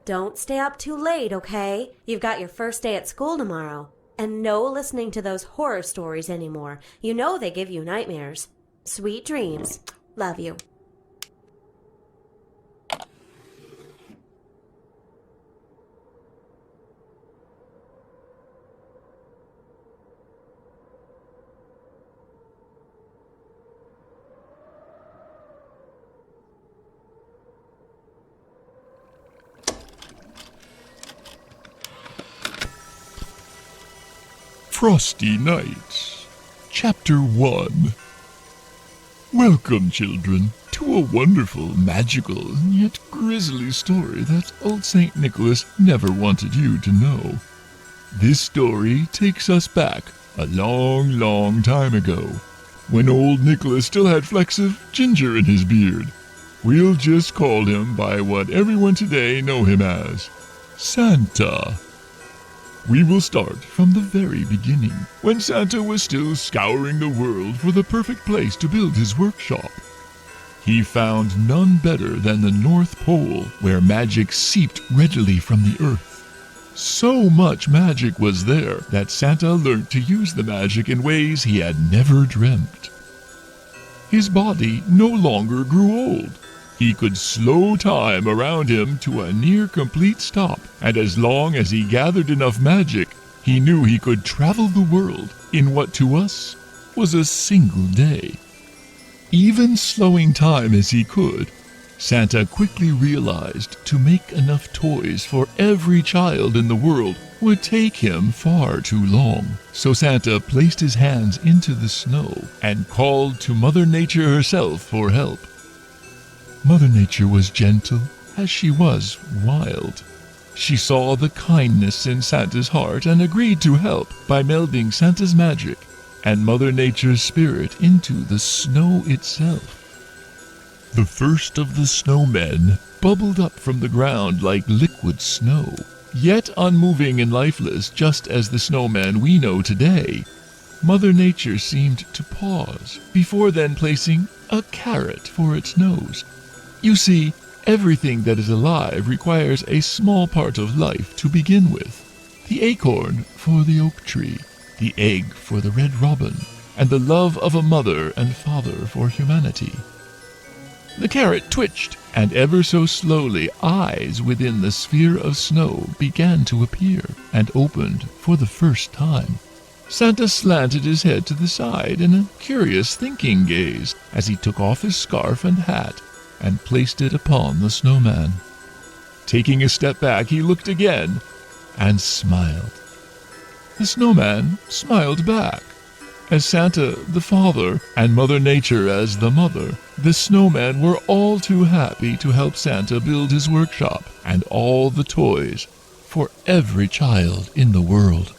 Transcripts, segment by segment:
Don't stay up too late, okay? You've got your first day at school tomorrow. And no listening to those horror stories anymore. You know they give you nightmares. Sweet dreams. Love you. Frosty Nights, Chapter 1. Welcome, children, to a wonderful, magical, yet grisly story that old St. Nicholas never wanted you to know. This story takes us back a long, long time ago, when old Nicholas still had flecks of ginger in his beard. We'll just call him by what everyone today know him as, Santa. We will start from the very beginning, when Santa was still scouring the world for the perfect place to build his workshop. He found none better than the North Pole, where magic seeped readily from the earth. So much magic was there that Santa learnt to use the magic in ways he had never dreamt. His body no longer grew old. He could slow time around him to a near-complete stop, and as long as he gathered enough magic, he knew he could travel the world in what to us was a single day. Even slowing time as he could, Santa quickly realized to make enough toys for every child in the world would take him far too long. So Santa placed his hands into the snow and called to Mother Nature herself for help. Mother Nature was gentle as she was wild. She saw the kindness in Santa's heart and agreed to help by melding Santa's magic and Mother Nature's spirit into the snow itself. The first of the snowmen bubbled up from the ground like liquid snow, yet unmoving and lifeless just as the snowman we know today. Mother Nature seemed to pause before then placing a carrot for its nose. You see, everything that is alive requires a small part of life to begin with. The acorn for the oak tree, the egg for the red robin, and the love of a mother and father for humanity. The carrot twitched, and ever so slowly eyes within the sphere of snow began to appear, and opened for the first time. Santa slanted his head to the side in a curious thinking gaze as he took off his scarf and hat and placed it upon the snowman. Taking a step back, he looked again and smiled. The snowman smiled back. As Santa, the father, and Mother Nature as the mother, the snowmen were all too happy to help Santa build his workshop and all the toys for every child in the world.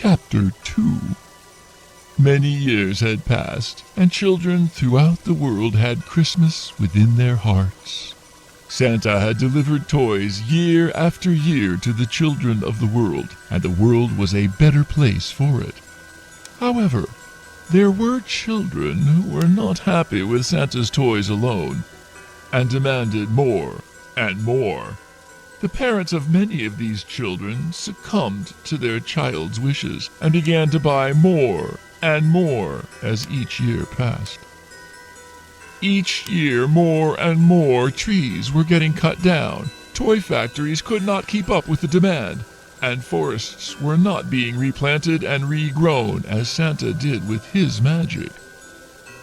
Chapter 2. Many years had passed, and children throughout the world had Christmas within their hearts. Santa had delivered toys year after year to the children of the world, and the world was a better place for it. However, there were children who were not happy with Santa's toys alone, and demanded more and more. The parents of many of these children succumbed to their child's wishes and began to buy more and more as each year passed. Each year, more and more trees were getting cut down. Toy factories could not keep up with the demand, and forests were not being replanted and regrown as Santa did with his magic.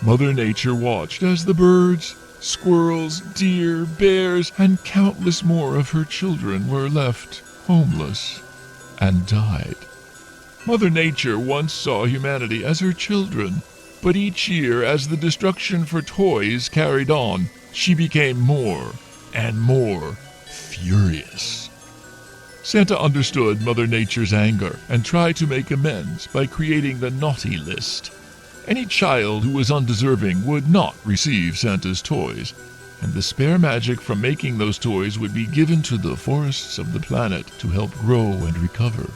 Mother Nature watched as the birds, squirrels, deer, bears, and countless more of her children were left homeless and died. Mother Nature once saw humanity as her children, but each year as the destruction for toys carried on, she became more and more furious. Santa understood Mother Nature's anger and tried to make amends by creating the naughty list. Any child who was undeserving would not receive Santa's toys, and the spare magic from making those toys would be given to the forests of the planet to help grow and recover.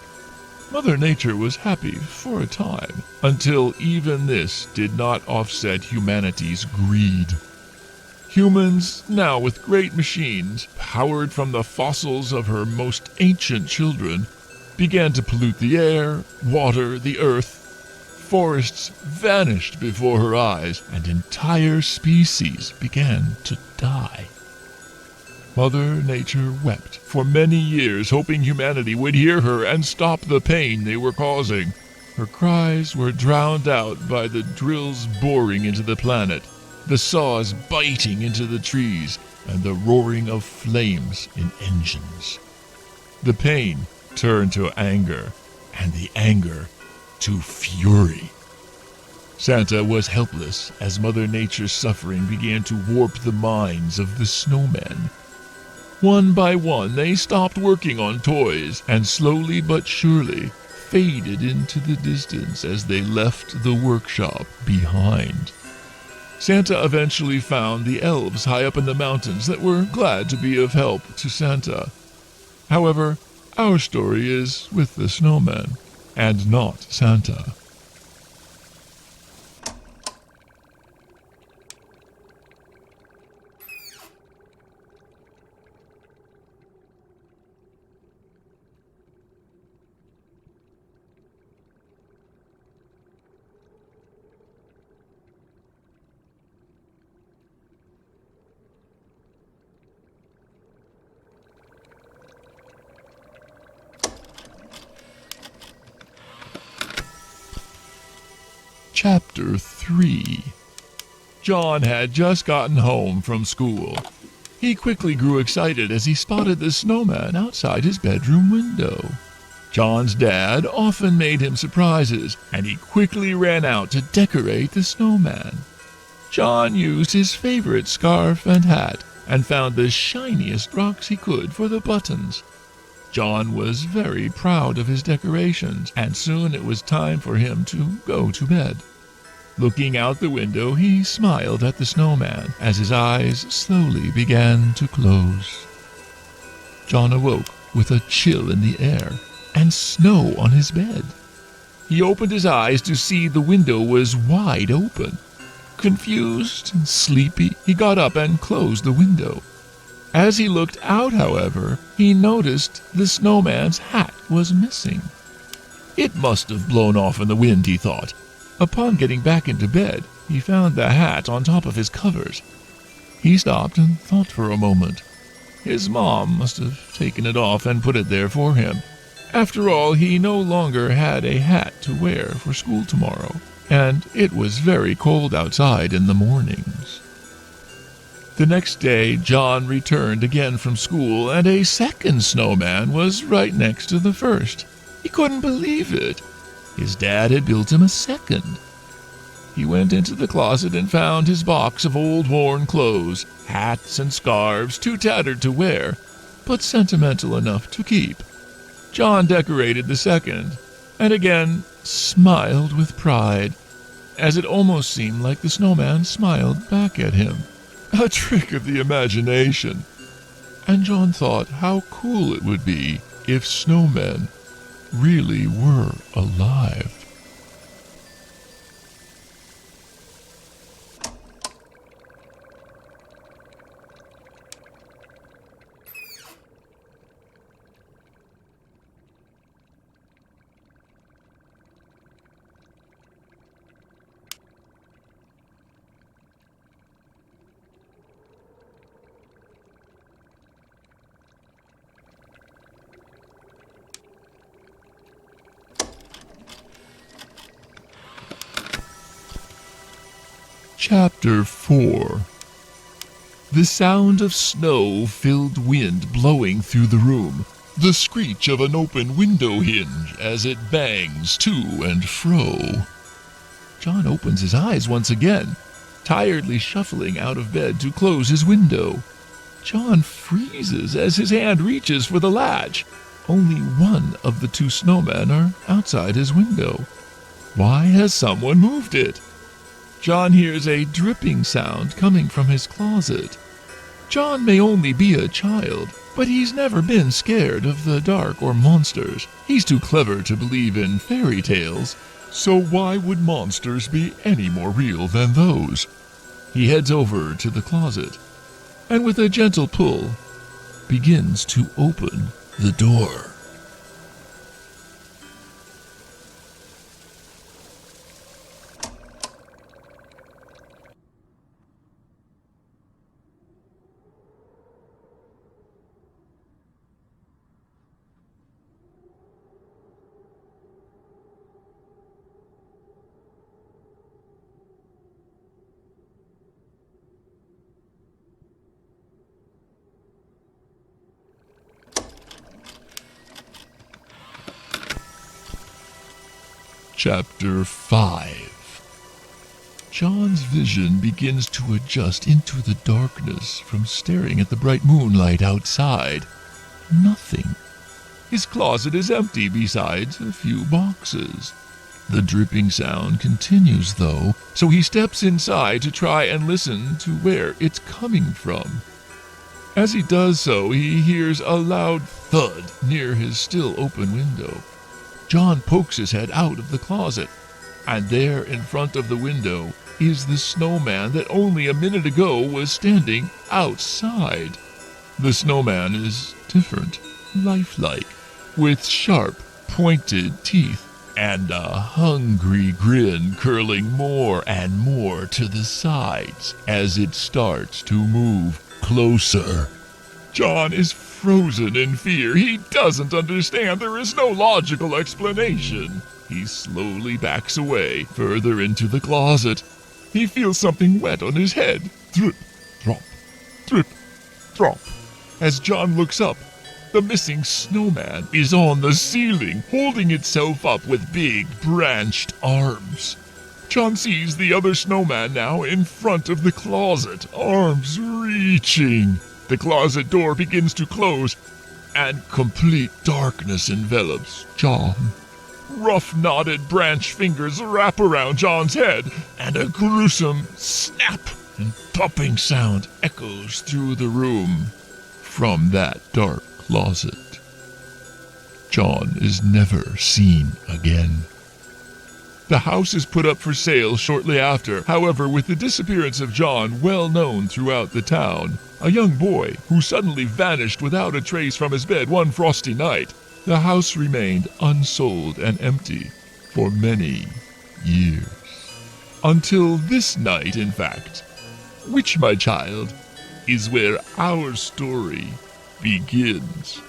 Mother Nature was happy for a time, until even this did not offset humanity's greed. Humans, now with great machines, powered from the fossils of her most ancient children, began to pollute the air, water, the earth. Forests vanished before her eyes, and entire species began to die. Mother Nature wept for many years, hoping humanity would hear her and stop the pain they were causing. Her cries were drowned out by the drills boring into the planet, the saws biting into the trees, and the roaring of flames in engines. The pain turned to anger, and the anger to fury. Santa was helpless as Mother Nature's suffering began to warp the minds of the snowmen. One by one, they stopped working on toys, and slowly but surely faded into the distance as they left the workshop behind. Santa eventually found the elves high up in the mountains that were glad to be of help to Santa. However, our story is with the snowmen, and not Santa. Chapter 3. John had just gotten home from school. He quickly grew excited as he spotted the snowman outside his bedroom window. John's dad often made him surprises, and he quickly ran out to decorate the snowman. John used his favorite scarf and hat and found the shiniest rocks he could for the buttons. John was very proud of his decorations, and soon it was time for him to go to bed. Looking out the window, he smiled at the snowman as his eyes slowly began to close. John awoke with a chill in the air and snow on his bed. He opened his eyes to see the window was wide open. Confused and sleepy, he got up and closed the window. As he looked out, however, he noticed the snowman's hat was missing. It must have blown off in the wind, he thought. Upon getting back into bed, he found the hat on top of his covers. He stopped and thought for a moment. His mom must have taken it off and put it there for him. After all, he no longer had a hat to wear for school tomorrow, and it was very cold outside in the mornings. The next day, John returned again from school, and a second snowman was right next to the first. He couldn't believe it. His dad had built him a second. He went into the closet and found his box of old worn clothes, hats and scarves, too tattered to wear, but sentimental enough to keep. John decorated the second, and again smiled with pride as it almost seemed like the snowman smiled back at him. A trick of the imagination. And John thought how cool it would be if snowmen really were alive. Chapter 4. The sound of snow-filled wind blowing through the room, the screech of an open window hinge as it bangs to and fro. John opens his eyes once again, tiredly shuffling out of bed to close his window. John freezes as his hand reaches for the latch. Only one of the two snowmen are outside his window. Why has someone moved it? John hears a dripping sound coming from his closet. John may only be a child, but he's never been scared of the dark or monsters. He's too clever to believe in fairy tales, so why would monsters be any more real than those? He heads over to the closet, and with a gentle pull, begins to open the door. Chapter 5. John's vision begins to adjust into the darkness from staring at the bright moonlight outside. Nothing. His closet is empty besides a few boxes. The dripping sound continues, though, so he steps inside to try and listen to where it's coming from. As he does so, he hears a loud thud near his still open window. John pokes his head out of the closet, and there in front of the window is the snowman that only a minute ago was standing outside. The snowman is different, lifelike, with sharp, pointed teeth and a hungry grin curling more and more to the sides as it starts to move closer. John is frozen in fear. He doesn't understand. There is no logical explanation. He slowly backs away, further into the closet. He feels something wet on his head. Drip, drop, drip, drop. As John looks up, the missing snowman is on the ceiling, holding itself up with big, branched arms. John sees the other snowman now in front of the closet, arms reaching. The closet door begins to close, and complete darkness envelops John. Rough, knotted branch fingers wrap around John's head, and a gruesome snap and popping sound echoes through the room from that dark closet. John is never seen again. The house is put up for sale shortly after. However, with the disappearance of John well known throughout the town, a young boy who suddenly vanished without a trace from his bed one frosty night, the house remained unsold and empty for many years. Until this night, in fact, which, my child, is where our story begins.